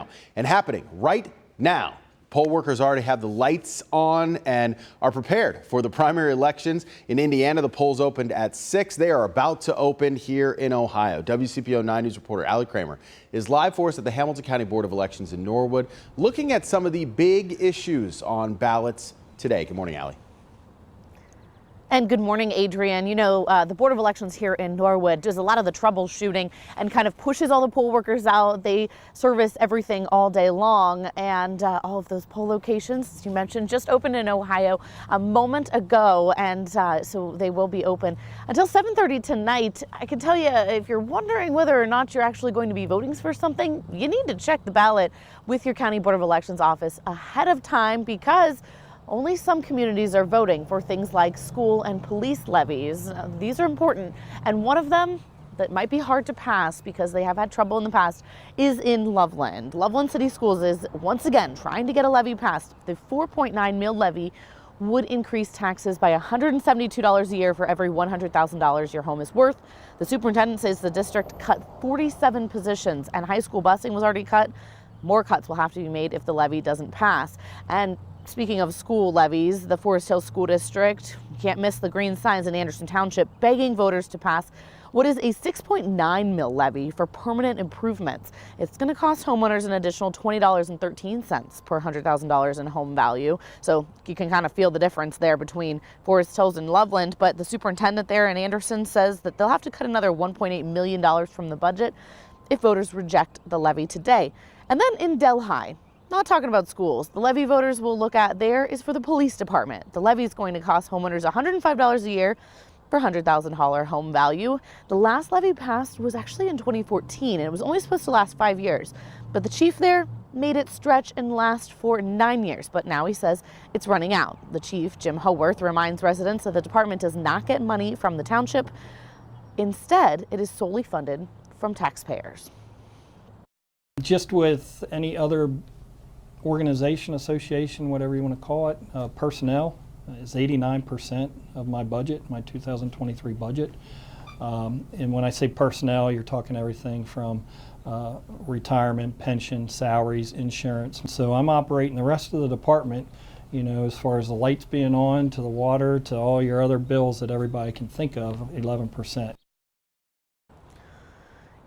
now and happening right now. Poll workers already have the lights on and are prepared for the primary elections. In Indiana, the polls opened at 6. They are about to open here in Ohio. WCPO 9 News reporter Allie Kramer is live for us at the Hamilton County Board of Elections in Norwood, looking at some of the big issues on ballots today. Good morning, Allie. And good morning, Adrian. You know, the Board of Elections here in Norwood does a lot of the troubleshooting and kind of pushes all the poll workers out. They service everything all day long, and all of those poll locations, as you mentioned, just opened in Ohio a moment ago, and so they will be open until 7:30 tonight. I can tell you, if you're wondering whether or not you're actually going to be voting for something, you need to check the ballot with your County Board of Elections office ahead of time, because only some communities are voting for things like school and police levies. These are important, and one of them that might be hard to pass because they have had trouble in the past is in Loveland. Loveland City Schools is once again trying to get a levy passed. The 4.9 mil levy would increase taxes by $172 a year for every $100,000 your home is worth. The superintendent says the district cut 47 positions, and high school busing was already cut. More cuts will have to be made if the levy doesn't pass. And speaking of school levies, the Forest Hill School District, can't miss the green signs in Anderson Township begging voters to pass what is a 6.9 mil levy for permanent improvements. It's going to cost homeowners an additional $20.13 per $100,000 in home value. So you can kind of feel the difference there between Forest Hills and Loveland. But the superintendent there in Anderson says that they'll have to cut another $1.8 million from the budget if voters reject the levy today. And then in Delhi, not talking about schools, the levy voters will look at there is for the police department. The levy is going to cost homeowners $105 a year for $100,000 home value. The last levy passed was actually in 2014, and it was only supposed to last 5 years. But the chief there made it stretch and last for 9 years, but now he says it's running out. The chief, Jim Howarth, reminds residents that the department does not get money from the township. Instead, it is solely funded from taxpayers. Just with any other organization, association, whatever you want to call it, personnel is 89% of my budget, my 2023 budget. And when I say personnel, you're talking everything from retirement, pension, salaries, insurance. So I'm operating the rest of the department, you know, as far as the lights being on, to the water, to all your other bills that everybody can think of, 11%.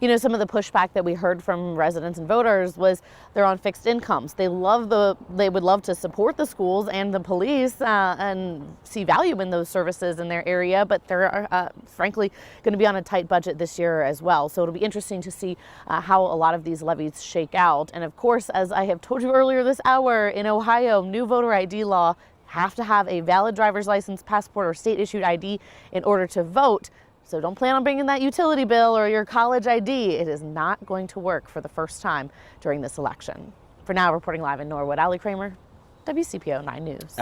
You know, some of the pushback that we heard from residents and voters was they're on fixed incomes. They would love to support the schools and the police and see value in those services in their area, but they're frankly going to be on a tight budget this year as well. So it'll be interesting to see how a lot of these levies shake out. And of course, as I have told you earlier this hour, in Ohio, new voter ID law, have to have a valid driver's license, passport, or state issued ID in order to vote. So don't plan on bringing that utility bill or your college ID. It is not going to work for the first time during this election. For now, reporting live in Norwood, Allie Kramer, WCPO 9 News.